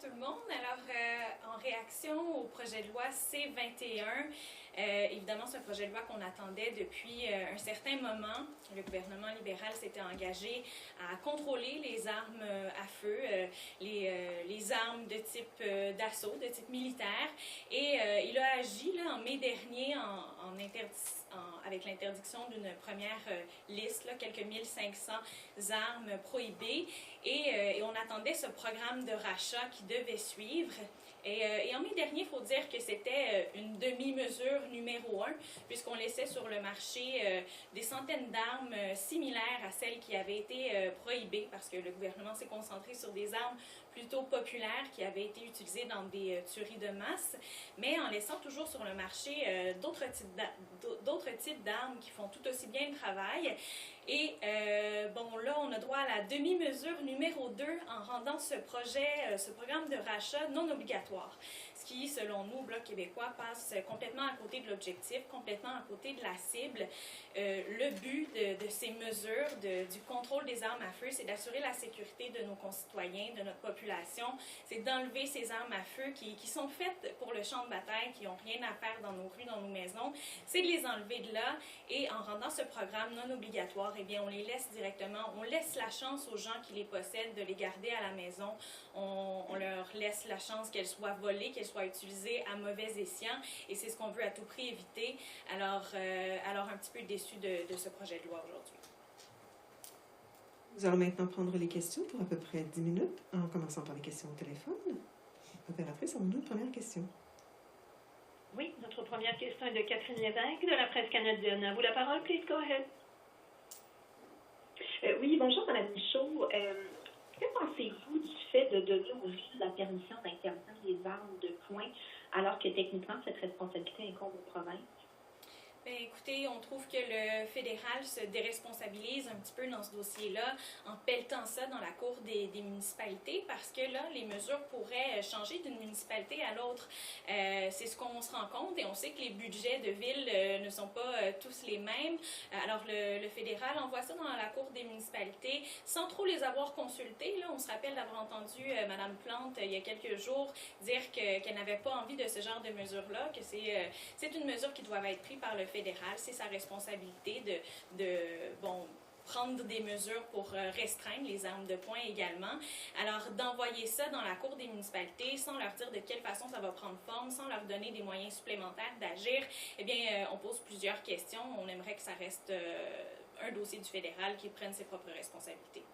tout le monde. Alors, en réaction au projet de loi C-21, évidemment, c'est un projet de loi qu'on attendait depuis un certain moment. Le gouvernement libéral s'était engagé à contrôler les armes à feu, les armes de type d'assaut, de type militaire. Et il a agi là, en mai dernier avec l'interdiction d'une première liste, là, quelques 1500 armes prohibées. Et on attendait ce programme de rachat qui devait suivre. Et en mai dernier, il faut dire que c'était une demi-mesure numéro 1, puisqu'on laissait sur le marché des centaines d'armes similaires à celles qui avaient été prohibées, parce que le gouvernement s'est concentré sur des armes plutôt populaires qui avaient été utilisées dans des tueries de masse, mais en laissant toujours sur le marché d'autres types d'armes qui font tout aussi bien le travail. Et bon, là, on a droit à la demi-mesure numéro 2 en rendant ce programme de rachat non obligatoire. Ce qui, selon nous, Bloc québécois, passe complètement à côté de l'objectif, complètement à côté de la cible. Le but de ces mesures, du contrôle des armes à feu, c'est d'assurer la sécurité de nos concitoyens, de notre population. C'est d'enlever ces armes à feu qui sont faites pour le champ de bataille, qui n'ont rien à faire dans nos rues, dans nos maisons. C'est de les enlever de là. Et en rendant ce programme non obligatoire, eh bien, on les laisse directement, on laisse la chance aux gens qui les possèdent de les garder à la maison. On leur laisse la chance qu'elles soient volées, qu'elles soient utilisées à mauvais escient. Et c'est ce qu'on veut à tout prix éviter. Alors un petit peu déçu de ce projet de loi aujourd'hui. Nous allons maintenant prendre les questions pour à peu près 10 minutes, en commençant par les questions au téléphone. Opératrice, avons-nous une première question? Oui, notre première question est de Catherine Lévesque de la Presse canadienne. À vous la parole, please go ahead. Oui, bonjour, Mme Michaud. Que pensez-vous du fait de donner aux juges la permission d'interdire les armes de poing, alors que techniquement, cette responsabilité incombe aux provinces? Bien, écoutez, on trouve que le fédéral se déresponsabilise un petit peu dans ce dossier-là en pelletant ça dans la cour des municipalités parce que là, les mesures pourraient changer d'une municipalité à l'autre. C'est ce qu'on se rend compte et on sait que les budgets de ville ne sont pas tous les mêmes. Alors, le fédéral envoie ça dans la cour des municipalités sans trop les avoir consultés. Là, on se rappelle d'avoir entendu Mme Plante il y a quelques jours dire qu'elle n'avait pas envie de ce genre de mesures-là, que c'est une mesure qui doit être prise par le fédéral, c'est sa responsabilité de prendre des mesures pour restreindre les armes de poing également. Alors, d'envoyer ça dans la cour des municipalités sans leur dire de quelle façon ça va prendre forme, sans leur donner des moyens supplémentaires d'agir, eh bien, on pose plusieurs questions. On aimerait que ça reste un dossier du fédéral qui prenne ses propres responsabilités.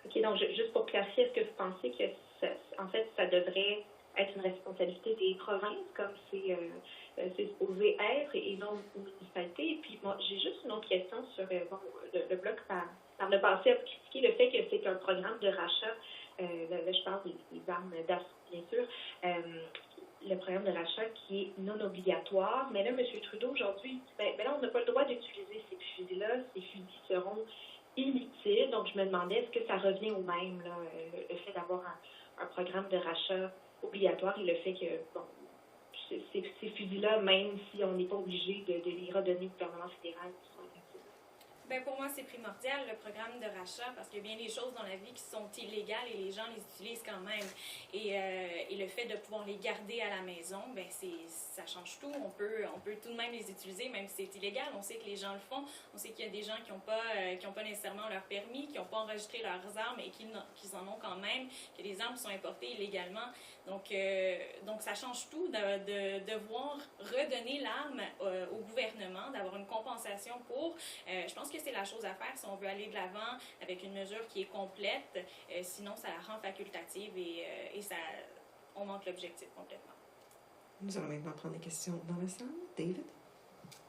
OK, donc juste pour clarifier, est-ce que vous pensez que, ça devrait être une responsabilité des provinces, comme c'est supposé être, et non aux municipalités? Et puis, bon, j'ai juste une autre question sur, le Bloc par le passé a critiqué le fait que c'est un programme de rachat, là je parle des armes d'assaut, bien sûr, le programme de rachat qui est non obligatoire, mais là, M. Trudeau, aujourd'hui, ben là, on n'a pas le droit d'utiliser ces fusils-là, ces fusils seront inutiles, donc je me demandais, est-ce que ça revient au même, là, le fait d'avoir un programme de rachat obligatoire et le fait que, bon, ces fusils-là, même si on n'est pas obligé de les redonner au gouvernement fédéral, sont inutiles. Bien, pour moi, c'est primordial, le programme de rachat, parce qu'il y a bien des choses dans la vie qui sont illégales et les gens les utilisent quand même. Et le fait de pouvoir les garder à la maison, bien, ça change tout. On peut tout de même les utiliser, même si c'est illégal. On sait que les gens le font. On sait qu'il y a des gens qui n'ont pas nécessairement leur permis, qui n'ont pas enregistré leurs armes et qui en ont quand même, que les armes sont importées illégalement. Donc ça change tout de devoir redonner l'arme au gouvernement, d'avoir une compensation pour. Je pense que c'est la chose à faire si on veut aller de l'avant avec une mesure qui est complète. Sinon, ça la rend facultative et on manque l'objectif complètement. Nous allons maintenant prendre des questions dans la salle. David?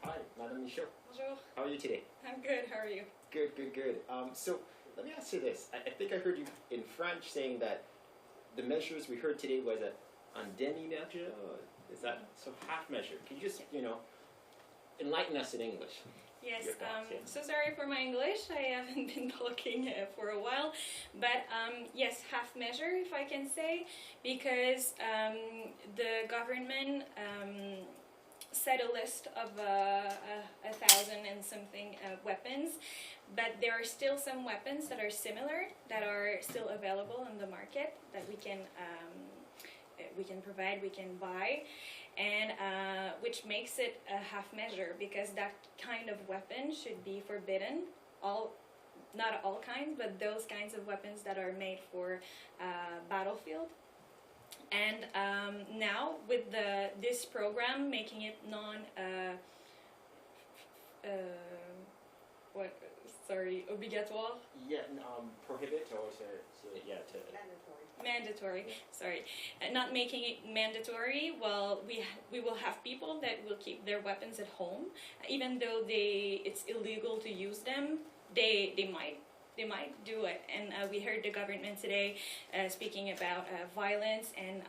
Hi, Madame Michaud. Bonjour. How are you today? I'm good. How are you? Good, good, good. So let me ask you this. I think I heard you in French saying that the measures we heard today was a demi-measure. Is that so half measure? Can you just, enlighten us in English? Yes, so sorry for my English. I haven't been talking for a while. But yes, half measure, if I can say, because the government set a list of 1,000 and something weapons, but there are still some weapons that are similar that are still available in the market that we can provide, we can buy, and which makes it a half measure, because that kind of weapon should be forbidden. Not all kinds, but those kinds of weapons that are made for battlefield. And now with this program making it obligatoire? Yeah, prohibit or Mandatory. Sorry, not making it mandatory. Well, we will have people that will keep their weapons at home, even though it's illegal to use them. They might do it, and we heard the government today speaking about violence and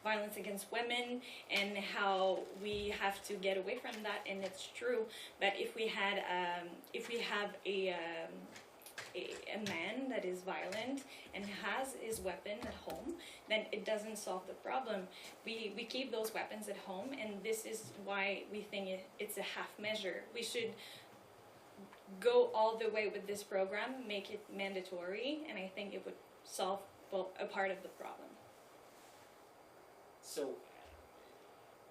violence against women, and how we have to get away from that, and it's true. But if we have a man that is violent and has his weapon at home, then it doesn't solve the problem. We keep those weapons at home, and this is why we think it's a half measure. We should go all the way with this program, make it mandatory, and I think it would solve a part of the problem. So,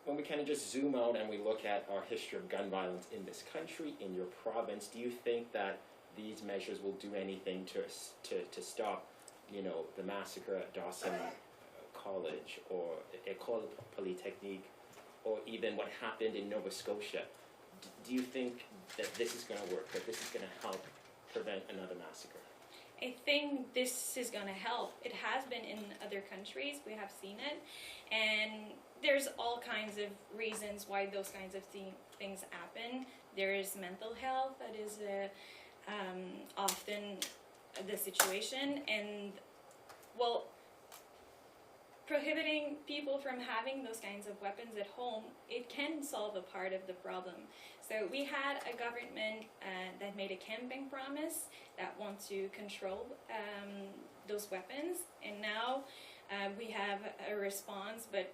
when we kind of just zoom out and we look at our history of gun violence in this country, in your province, do you think that these measures will do anything to stop, the massacre at Dawson College or École Polytechnique, or even what happened in Nova Scotia? Do you think that this is going to work, that this is going to help prevent another massacre? I think this is going to help. It has been in other countries. We have seen it. And there's all kinds of reasons why those kinds of things happen. There is mental health that is often the situation. And, well, prohibiting people from having those kinds of weapons at home, it can solve a part of the problem. So we had a government that made a campaign promise that wants to control those weapons, and now we have a response, but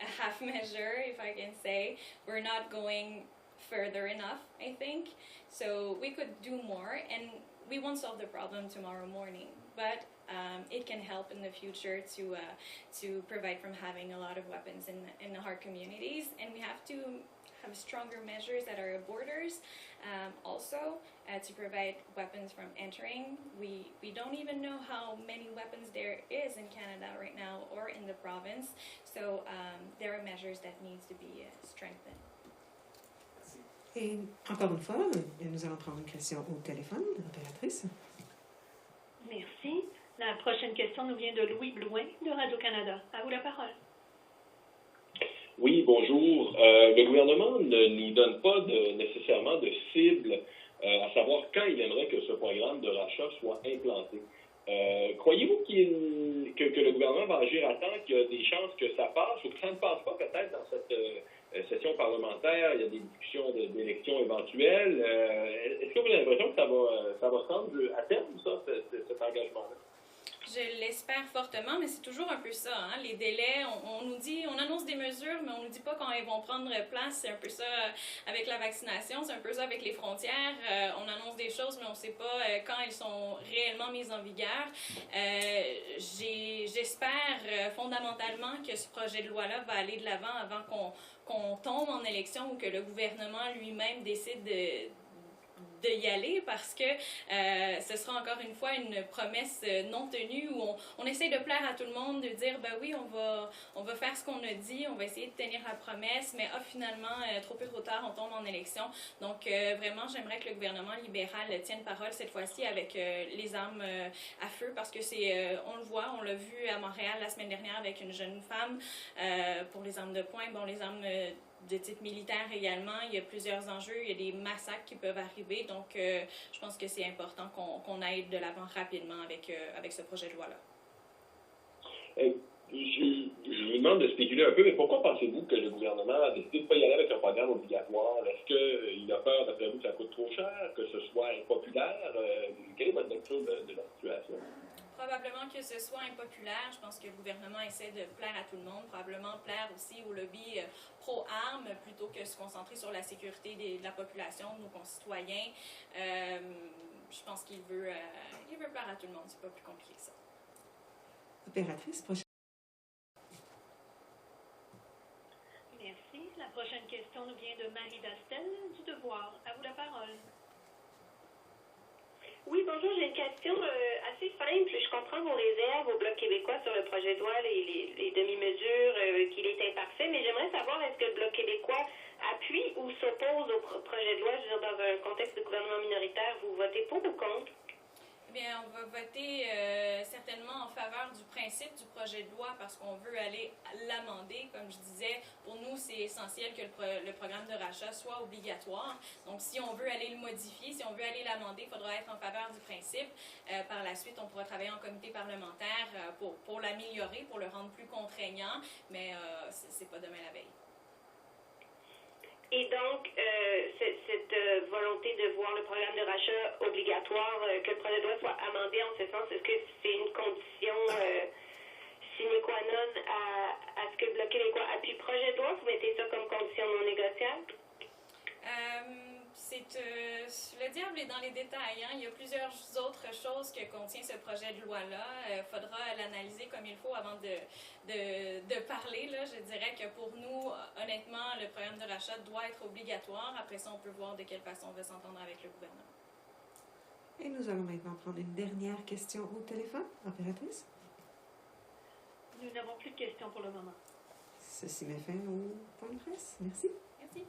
a half measure, if I can say. We're not going further enough, I think. So we could do more, and we won't solve the problem tomorrow morning, but it can help in the future to provide from having a lot of weapons in our communities, and we have to have stronger measures at our borders also to provide weapons from entering. We don't even know how many weapons there is in Canada right now or in the province, so there are measures that needs to be strengthened. Et encore une fois, nous allons prendre une question au téléphone, l'opératrice. Merci. La prochaine question nous vient de Louis Blouin de Radio-Canada. À vous la parole. Oui, bonjour. Le gouvernement ne nous donne pas nécessairement de cible, à savoir quand il aimerait que ce programme de rachat soit implanté. Croyez-vous que le gouvernement va agir à temps, qu'il y a des chances que ça passe, ou que ça ne passe pas peut-être dans cette session parlementaire? Il y a des discussions d'élections éventuelles. Est-ce que vous avez l'impression que ça va se rendre à terme, cet engagement-là? Je l'espère fortement, mais c'est toujours un peu ça, hein? Les délais, on nous dit, on annonce des mesures, mais on nous dit pas quand elles vont prendre place. C'est un peu ça avec la vaccination, c'est un peu ça avec les frontières. On annonce des choses, mais on sait pas quand elles sont réellement mises en vigueur. J'espère fondamentalement que ce projet de loi-là va aller de l'avant avant qu'on tombe en élection, ou que le gouvernement lui-même décide de y aller, parce que ce sera encore une fois une promesse non tenue, où on essaie de plaire à tout le monde, de dire ben oui, on va faire ce qu'on a dit, on va essayer de tenir la promesse, mais finalement trop peu trop tard, on tombe en élection. Donc vraiment, j'aimerais que le gouvernement libéral tienne parole cette fois-ci avec les armes à feu, parce que on le voit, on l'a vu à Montréal la semaine dernière avec une jeune femme pour les armes de poing, bon, les armes de type militaire également. Il y a plusieurs enjeux, il y a des massacres qui peuvent arriver, donc je pense que c'est important qu'on aille de l'avant rapidement avec ce projet de loi-là. Je vous demande de spéculer un peu, mais pourquoi pensez-vous que le gouvernement a décidé de ne pas y aller avec un programme obligatoire? Est-ce qu'il a peur, d'après vous, que ça coûte trop cher, que ce soit impopulaire? Quelle est votre lecture de la situation? Probablement que ce soit impopulaire. Je pense que le gouvernement essaie de plaire à tout le monde, probablement plaire aussi au lobby pro-armes plutôt que se concentrer sur la sécurité de la population, de nos concitoyens. Je pense qu'il veut plaire à tout le monde. C'est pas plus compliqué que ça. Opératrice, prochaine. Merci. La prochaine question nous vient de Marie Dastel du Devoir. À vous la parole. Oui, bonjour, j'ai une question assez simple. Je comprends vos réserves au Bloc québécois sur le projet de loi, les demi-mesures, qu'il est imparfait, mais j'aimerais savoir, est-ce que le Bloc québécois appuie ou s'oppose au projet de loi? Je veux dire, dans un contexte de gouvernement minoritaire, vous votez pour ou contre? Eh bien, on va voter certainement en faveur du principe du projet de loi parce qu'on veut aller l'amender. Comme je disais, pour nous, c'est essentiel que le programme de rachat soit obligatoire. Donc, si on veut aller le modifier, si on veut aller l'amender, il faudra être en faveur du principe. Par la suite, on pourra travailler en comité parlementaire pour l'améliorer, pour le rendre plus contraignant, mais c'est pas demain la veille. Et donc, cette volonté de voir le programme de rachat obligatoire, que le projet de loi soit amendé en ce sens, est-ce que c'est une condition sine qua non à ce que le Bloc québécois appuie le projet de loi? Vous mettez ça comme condition non négociable? Le diable est dans les détails. Hein? Il y a plusieurs autres choses que contient ce projet de loi-là. Il faudra l'analyser comme il faut avant de parler. Là. Je dirais que pour nous, honnêtement, le programme de rachat doit être obligatoire. Après ça, on peut voir de quelle façon on va s'entendre avec le gouvernement. Et nous allons maintenant prendre une dernière question au téléphone. Opératrice. Nous n'avons plus de questions pour le moment. Ceci met fin au point de presse. Merci. Merci.